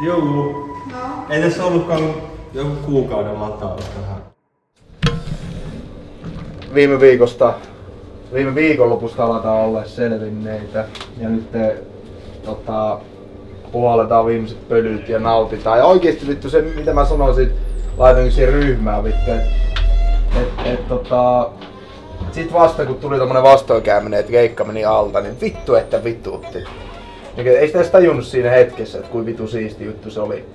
Joulu. No. Ei tässä ollutkaan joku kuukauden lataus tähän. Viime viikonlopusta aletaan olla selvinneitä ja nyt puhalletaan viimeiset pölyt ja nautitaan. Ja oikeesti vittu se mitä mä sanoisin, laitoin siihen ryhmään vittu, sit vasta kun tuli tommonen vastoinkäyminen, että keikka meni alta, niin vittu että vituutti. Ei sitä edes tajunnut siinä hetkessä, että kuin vitu siisti juttu se oli.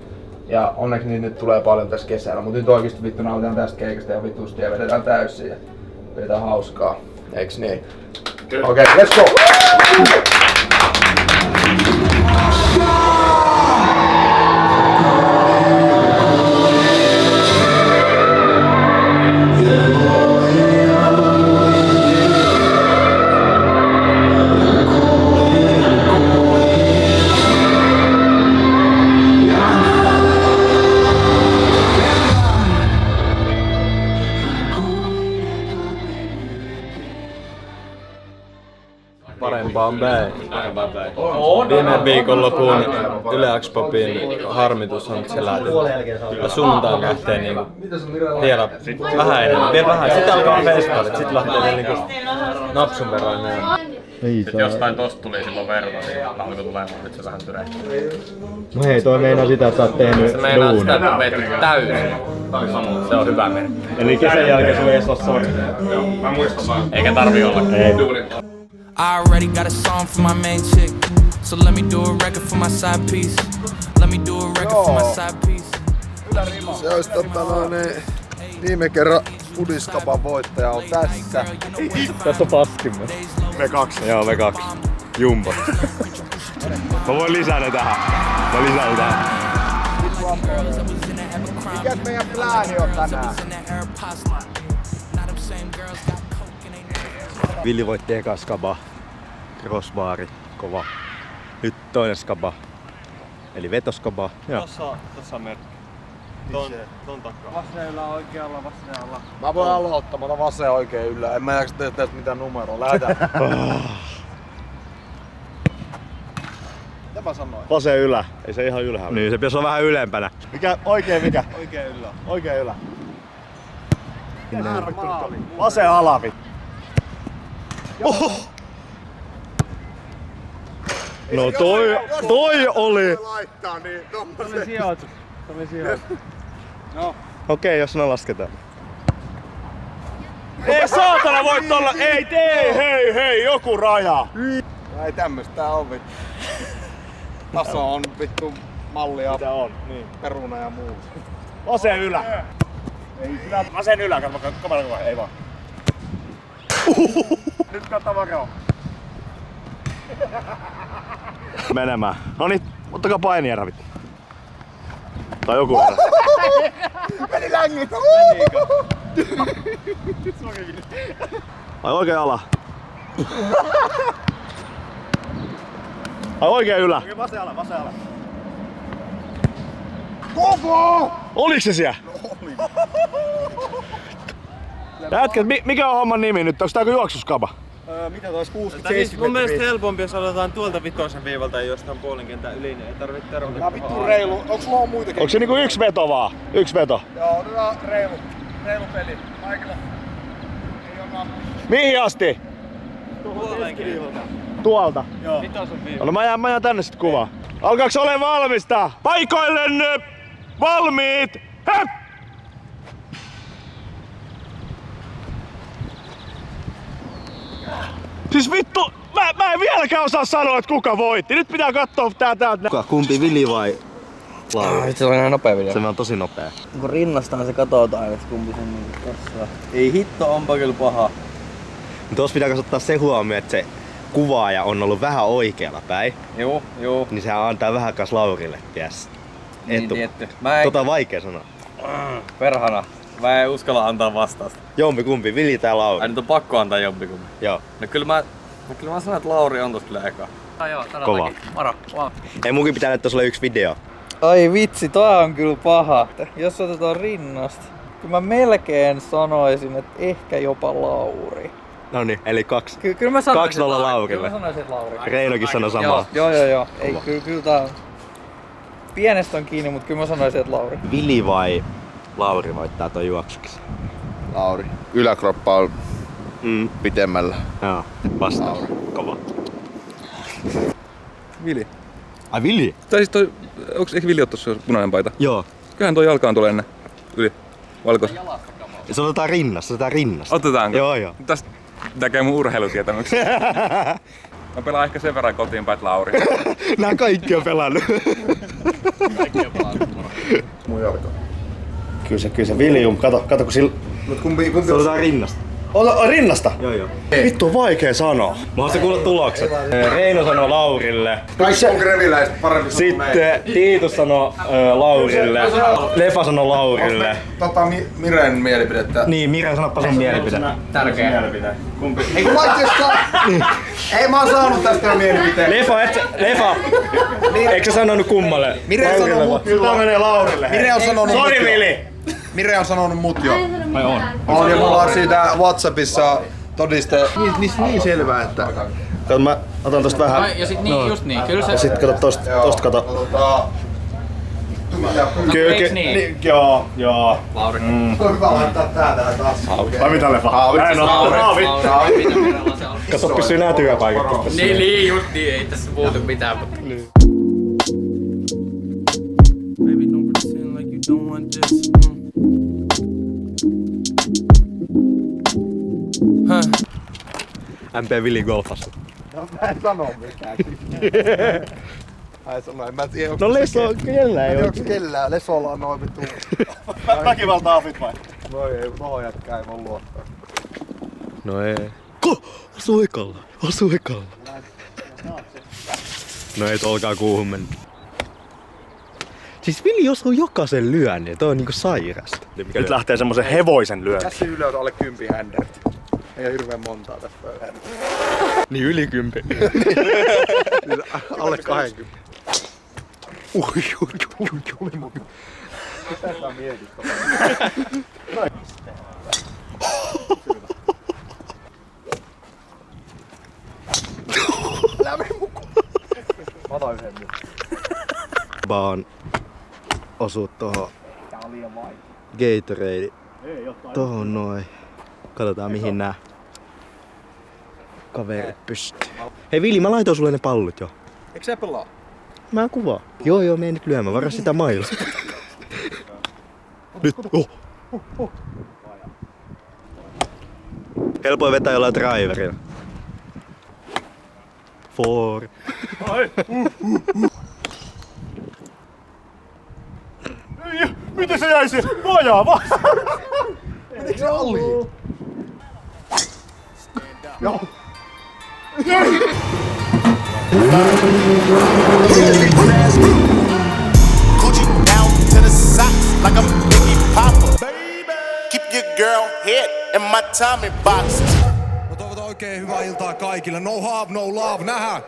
Ja onneksi niin nyt tulee paljon tässä kesällä, mut nyt oikeesti vittu nautitaan tästä keikasta ja vitusti ja vedetään täysin ja vedetään hauskaa. Eiks niin? Okei, let's go! Parempaan päin. Viime viikonlopun Yle X-Popin harmitus on selätin. Ja sunnuntain lähtee niinku vielä vähän enemmän. Vielä vähän. Sitten alkaa festarit. Sitten lähtee vielä niinku napsun verran enemmän. Sitten jostain tosta tuli silloin verta, niin alkoi tulemaan nyt se vähän tyrehtyy. No hei, toi meinaa sitä, että sä oot tehnyt Se meinaa sitä, että on vetty täysin. Se on hyvä merkki. Eli kesän jälkeen sulla ei oo sori. Mä muistan vaan. Eikä tarvii olla. Ei. I already got a song for my main chick, so let me do a record for my side piece. Let me do a record for my side piece. Se olisi viime kerran Udiskapan voittaja on tässä. Tässä on paskimme. V2. Joo, V2. Jumbo. Mä voin lisätä tähän. Mikäs meidän plääni on tänään? Villi voitti eka skaba. Crossbari, kova. Nyt toinen skaba. Eli vetoskaba. Tossa on merkki. Ton takaa. Vasella oikealla, vasella. Mä voin aloittamalla vasen oikein yllä. En mä jaksa tehdä tästä mitään numeroa. Lähdetään. Mitä mä sanoin? Vasen ylä. Ei se ihan ylhäällä. Niin, se pitäisi olla vähän ylempänä. Mikä? Oikein mikä? Oikein yllä. Oikein ylä. Vasen alavi. Oho! No toi oli! Laittaa niin tommosen. Se oli sijoitus. No. Okei, jos ne lasketaan. Ei saatana voi tolla! Ei tee! Hei, joku raja! Ei tämmöstä on vittu. Taso on vittu mallia. Mitä on? Niin. Peruna ja muu. Vasen ylä! Ei sitä. Vasen ylä, katso kamera, ei vaan. Nyt katso varoa. Menemään. Noniin, ottakaa painieerä vittu. Tai joku verran. Meni längit! Ai oikein ala. Ai oikein ylä. Oikein vasen ala. Koko! Oliks se siellä? No oli. Jätkät, mikä on homman nimi nyt? Onks tää joku juoksuskaba? Mitä tois 60-70? Mun mielestä helpompi, jos aloitetaan tuolta vitosen viivalta ja jostain puolen kentän yli, niin ei tarvitse tervata. Tää vittu reilu. Onks sulla muitakin? Onks se niinku yksi veto vaan? Yksi veto? Joo, otetaan reilu peli. Kaikilla. Ei oo nappu. Mihin asti? Puolen viivalta. Tuolta? Joo. Vitosen viivalta. No mä jään tänne sit kuvaa. Alkaaks ole valmista? Paikoillenne! Valmiit! Höp! Siis vittu, mä en vieläkään osaa sanoa, että kuka voitti. Nyt pitää katsoa tää täältä. Kumpi, Vili vai Lauri? Se on ihan nopea video. Se on tosi nopea. Kun rinnastaan se katsotaan, että kumpi sen niinku tässä. Ei hitto, onpa kyllä paha. Tuossa pitää ottaa se huomioon, että se kuvaaja on ollut vähän oikealla päin. Joo. Niin se antaa vähän kas Laurille, ties. Niin tietty. Tota on vaikea sanoa. Perhana. Mä en uskalla antaa vastausta. Jompikumpi, Vili tai Lauri? Ai nyt on pakko antaa jompikumpi. Joo. No kyllä mä sanon, että Lauri on tossa kyllä eka. Joo, Kova. Moro, wow. Ei munkin pitää näyttää sulle yksi video. Ai vitsi, tää on kyllä paha. Jos otetaan rinnasta. Kyllä mä melkein sanoisin, että ehkä jopa Lauri. Noniin, eli kaksi. Kyllä mä sanoisin, 2-0 Laurille. Kyllä mä sanoisin, että Lauri. Reinokin sanoi samaa. Joo. Ei, kyllä tää on. pienestä on kiinni, mutta kyllä mä sanoisin, että Lauri. Vili vai Lauri voittaa ton juoksuksi? Lauri. Yläkroppa on pitemmällä. Joo, vastaus. Kova. Vili. Ai Vili? Tai siis toi, eikö Vili ole tossa punainen paita? Joo. Kyllähän toi jalkaan tulee ennen yli. Valkois. Se otetaan rinnasta. Otetaanko? Joo. Tästä näkee mun urheilutietämyksen. Mä pelaan ehkä sen verran kotiin päin, Lauri. Nää kaikki on pelannut. Mun jalka. Kyllä se Viljum. Kato kun sillä... Mut kumpi Se otetaan rinnasta. Rinnasta? Joo. Vittu on vaikea sanoa. Mä oon se kuullut tulokset. Reino sanoo Laurille. Kaikki on greviläiset parempi Sitten Tiitus sanoo Laurille. Lefa sanoo Laurille. Miren mielipidettä. Niin, Mire, sanoppa sun mielipide. Tärkeä mielipide. Kumpi? Ei kun Ei mä oon saanut tästä mielipiteen. Lefa! Eikö sä sanonut kummalle? Mire sanoo mut. Tää menee Laurille. Mire on sanonut mut. Sori Vili! Mire on sanonut mut jo. Ai on. On ja mulla on siitä Whatsappissa todiste. Niin selvää, että... Kato, mä otan tosta vähän. Ai, ja sit niin, just niin. Kyllä se... Ja sit kato tosta kato. Eiks niin? Joo. Lauri. On hyvä laittaa täältä taas. Vai mitä Lefa? Näin on. Lauri, mitä Mirella se on? Kato, pysyy nää työpaikat tässä. Niin, just niin. Ei tässä puutu mitään, mutta... Baby, don't pretend like you don't want this. MP Vili golfassa. No mä en sano mitään. Ai sano, en mä tiedä. No Leso, kellään ei oo. Onks kellään? Lesolla on noin vittu. Väkivalta-afit vai? Voi ei, noin jätkä ei voi luottaa. No ei. Osu ekalla. No ei tolkaa kuuhun mennyt. Siis Vili osuu jokaisen lyönnin, toi on niinku sairasta. Nyt lähtee semmosen hevoisen lyönnin. Tässä ylös alle 10 händert. Ei oo hirveen montaa tässä pöydällä. Niin yli 10. Alle 20. Ui. Mitä sä mietit? Lämmin mukaan. Mä otan yhden nyt. Vaan osuu tohon Gatorade. Tohon noin. Katsotaan mihin nää kaverit pystyy. Hei Vili, mä laitoin sulle ne pallot jo. Eikö sä pelaa? Mä kuvaan. Joo, mene nyt lyömään. Varo sitä mailla. Nyt. Helpoin vetää jollain driverilla. 4. Miten se jäi se? Vajaa vaan! Menikö se oli? Joo. Gucci down to the socks like I'm Biggie Popper. Keep your girl head in my Tommy box. No toivotan oikein hyvää iltaa kaikille. No harm, no love, nähdään!